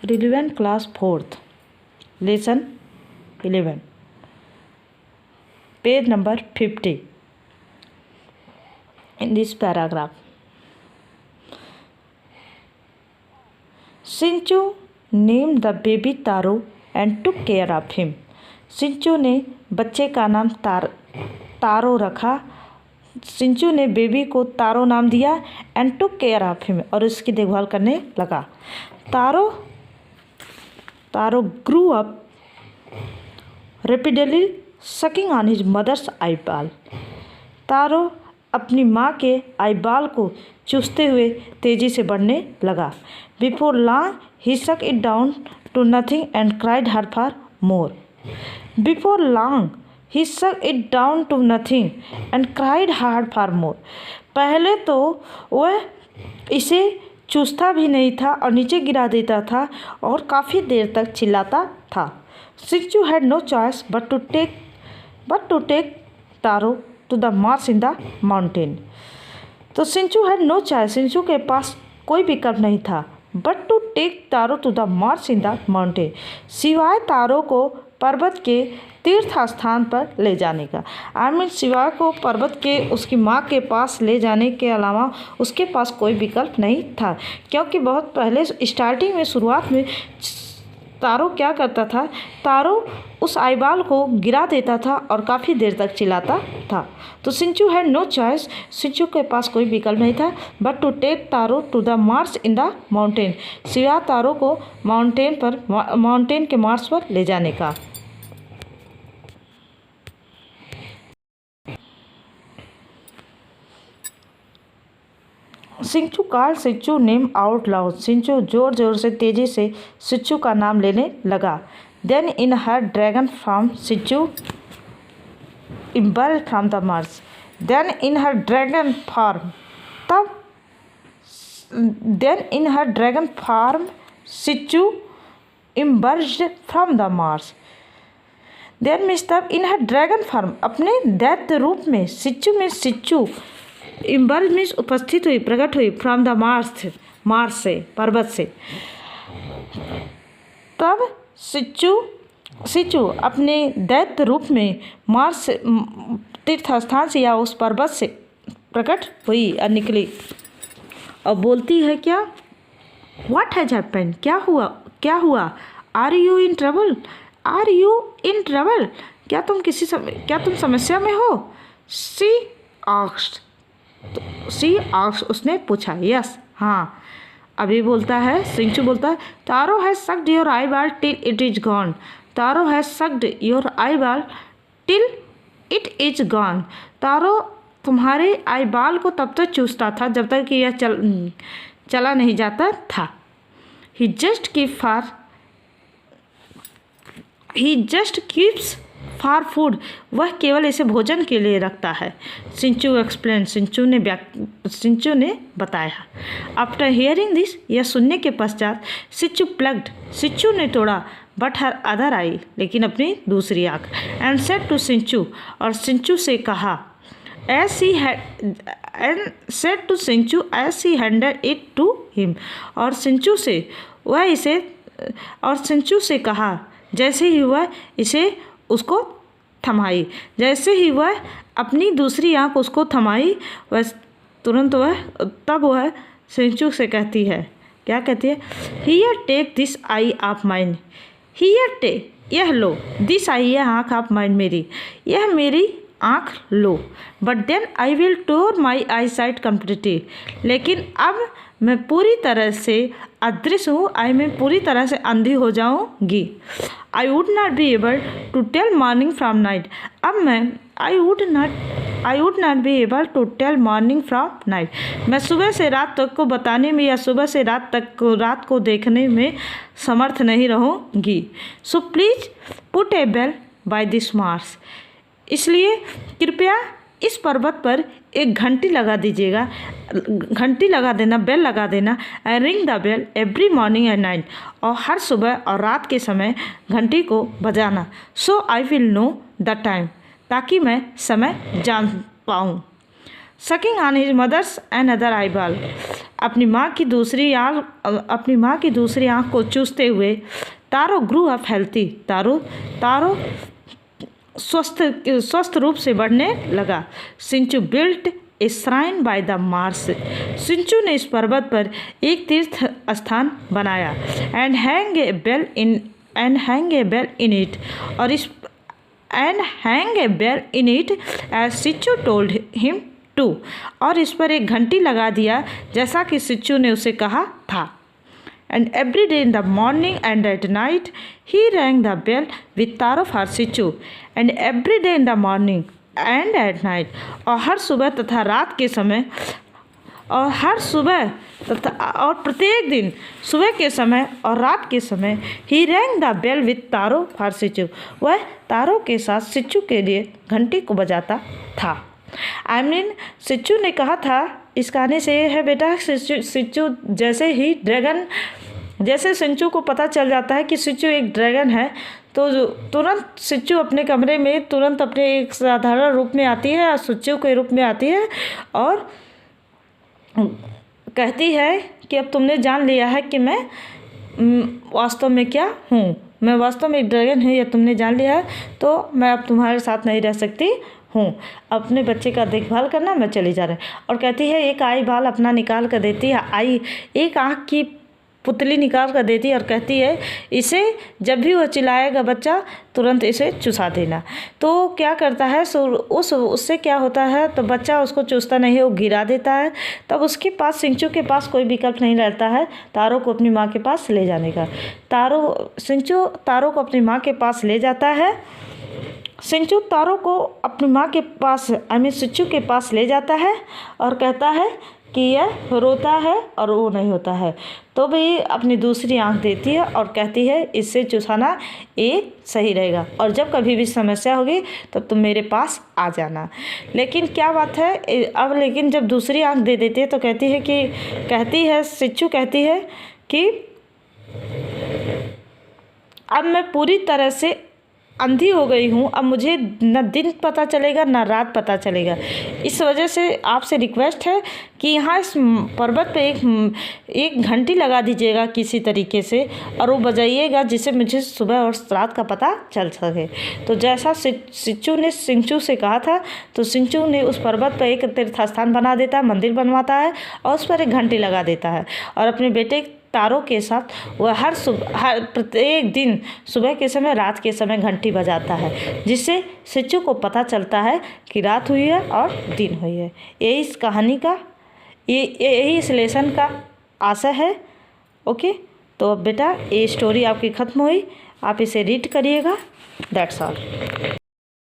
Relevant class 4th, lesson 11, page number 50. In this paragraph, Sinchu named the baby Taro and took care of him. सिंचू ने बच्चे का नाम तारो रखा। सिंचू ने baby को तारो नाम दिया and took care of him, और उसकी देखभाल करने लगा। Taro grew up rapidly sucking on his mother's eyeball. Taro अपनी माँ के आईबॉल को चूसते हुए तेजी से बढ़ने लगा। Before long he suck it down to nothing and cried hard for more. Before long he suck it down to nothing and cried hard for more. पहले तो वह इसे चूसता भी नहीं था और नीचे गिरा देता था और काफ़ी देर तक चिल्लाता था। Sinchu had no choice but to take Taro to the marsh in the mountain. तो Sinchu had no choice, Sinchu के पास कोई विकल्प नहीं था but to take Taro to the marsh in the mountain, सिवाय तारो को पर्वत के तीर्थ स्थान पर ले जाने का। सिवाय को पर्वत के उसकी माँ के पास ले जाने के अलावा उसके पास कोई विकल्प नहीं था, क्योंकि बहुत पहले स्टार्टिंग में शुरुआत में तारो क्या करता था, तारो उस आईबाल को गिरा देता था और काफ़ी देर तक चिल्लाता था। तो Sinchu had no choice, Sinchu के पास कोई विकल्प नहीं था but to take Taro to the marsh in the mountain, सिवाय तारो को माउंटेन के मार्स पर ले जाने का। सिंचू कॉल्ड सिंचू नेम आउट लाउड। सिंचू जोर जोर से तेजी से सिंचू का नाम लेने लगा। Then in her dragon form Sinchu emerge from the marsh. Then in her dragon form Sinchu emerge from the marsh. Then means तब इन हर ड्रैगन फॉर्म, अपने दैत्य रूप में सिंचू इमर्ज मीन्स उपस्थित हुई, प्रकट हुई, फ्रॉम द मार्स से, पर्वत से। तब सिंचू अपने दैत्य रूप में मार्स तीर्थ स्थान से या उस पर्वत से प्रकट हुई और निकली और बोलती है क्या, व्हाट हैज हैपेंड, क्या हुआ, आर यू इन ट्रबल, क्या तुम समस्या में हो। सी आस्क्ड, उसने पूछा। यस, हाँ। अभी बोलता है, सिंचू बोलता है, Taro has sucked your eyeball till it is gone. Taro has sucked your eyeball till it is gone. Taro तुम्हारे आईबॉल को तब तक चूसता था जब तक कि यह चला नहीं जाता था। ही जस्ट कीप्स फॉर फूड, वह केवल इसे भोजन के लिए रखता है। सिंचू एक्सप्लेन, सिंचू ने बताया। आफ्टर हियरिंग दिस, यह सुनने के पश्चात सिंचू ने तोड़ा बट हर अदर आई, लेकिन अपनी दूसरी आँख। एंड सेड टू सिंचू, और सिंचू से कहा, as he handed it to him, और सिंचू से कहा जैसे ही वह इसे उसको थमाई। जैसे ही वह अपनी दूसरी आँख उसको थमाई, तब वह सिंचू से कहती है, क्या कहती है, here take this eye of mine, here take, यह लो, दिस आई, यह आँख ऑफ माइन, मेरी, यह मेरी आँख लो। But then I will tore my eyesight completely, लेकिन अब मैं पूरी तरह से अदृश्य हूँ, मैं पूरी तरह से अंधी हो जाऊँगी। I would not be able to tell morning from night, अब मैं I would not be able to tell morning from night, मैं सुबह से रात तक को बताने में या सुबह से रात को देखने में समर्थ नहीं रहूँगी। So please put a bell by this marsh, इसलिए कृपया इस पर्वत पर एक घंटी लगा दीजिएगा, घंटी लगा देना, बेल लगा देना। I ring the bell every morning and night, और हर सुबह और रात के समय घंटी को बजाना। So I will know the time, ताकि मैं समय जान पाऊँ। Sucking on his mother's and other eyeball, अपनी माँ की दूसरी आँख को चूसते हुए तारो ग्रू अप हेल्थी, तारो स्वस्थ रूप से बढ़ने लगा। Sinchu built a shrine by the marsh, Sinchu ने इस पर्वत पर एक तीर्थ स्थान बनाया। And hang a bell in it, और इस and hang a bell in it as Sinchu told him to, और इस पर एक घंटी लगा दिया जैसा कि सिंचू ने उसे कहा था। And every day in the morning and at night he rang the bell with taro for सिंचू, and every day in the morning and at night, और हर सुबह तथा रात के समय, और प्रत्येक दिन सुबह के समय और रात के समय ही rang the bell with Taro for Sinchu, वह तारो के साथ सिंचू के लिए घंटी को बजाता था। सिंचू ने कहा था, इस कहानी से ये है बेटा, सिंचू जैसे सिंचू को पता चल जाता है कि सिंचू एक ड्रैगन है, तो तुरंत सिंचू अपने कमरे में तुरंत अपने एक साधारण रूप में आती है और सिंचू के रूप में आती है और कहती है कि अब तुमने जान लिया है कि मैं वास्तव में क्या हूँ, मैं वास्तव में एक ड्रैगन हूँ, या तुमने जान लिया है, तो मैं अब तुम्हारे साथ नहीं रह सकती हूँ, अपने बच्चे का देखभाल करना, मैं चली जा रही। और कहती है एक आई बाल अपना निकाल कर देती है, एक आँख की पुतली निकाल कर देती है और कहती है इसे जब भी वह चिल्लाएगा बच्चा तुरंत इसे चुसा देना। तो क्या करता है उससे क्या होता है, तो बच्चा उसको चूसता नहीं है, वो गिरा देता है। तब उसके पास सिंचू के पास कोई विकल्प नहीं रहता है तारो को अपनी माँ के पास ले जाने का। सिंचू तारो को अपनी माँ के पास ले जाता है। सिंचू तारो को अपनी माँ के पास सिंचू के पास ले जाता है और कहता है कि यह रोता है और वो नहीं होता है, तो भी अपनी दूसरी आंख देती है और कहती है इससे चुसाना ये सही रहेगा, और जब कभी भी समस्या होगी तो तुम मेरे पास आ जाना। लेकिन क्या बात है अब, लेकिन जब दूसरी आंख दे देती है तो सिंचू कहती है कि अब मैं पूरी तरह से अंधी हो गई हूँ, अब मुझे न दिन पता चलेगा न रात पता चलेगा। इस वजह से आपसे रिक्वेस्ट है कि यहाँ इस पर्वत पे एक घंटी लगा दीजिएगा किसी तरीके से, और वो बजाइएगा जिससे मुझे सुबह और रात का पता चल सके। तो जैसा सिंचू ने सिंचू से कहा था, तो सिंचू ने उस पर्वत पर एक तीर्थ स्थान बना देता है, मंदिर बनवाता है और उस पर एक घंटी लगा देता है, और अपने बेटे तारो के साथ वह हर प्रत्येक दिन सुबह के समय रात के समय घंटी बजाता है, जिससे सिंचू को पता चलता है कि रात हुई है और दिन हुई है। यही इस कहानी का यही इस लेसन का आशय है। ओके, तो अब बेटा ये स्टोरी आपकी ख़त्म हुई, आप इसे रीड करिएगा। That's all.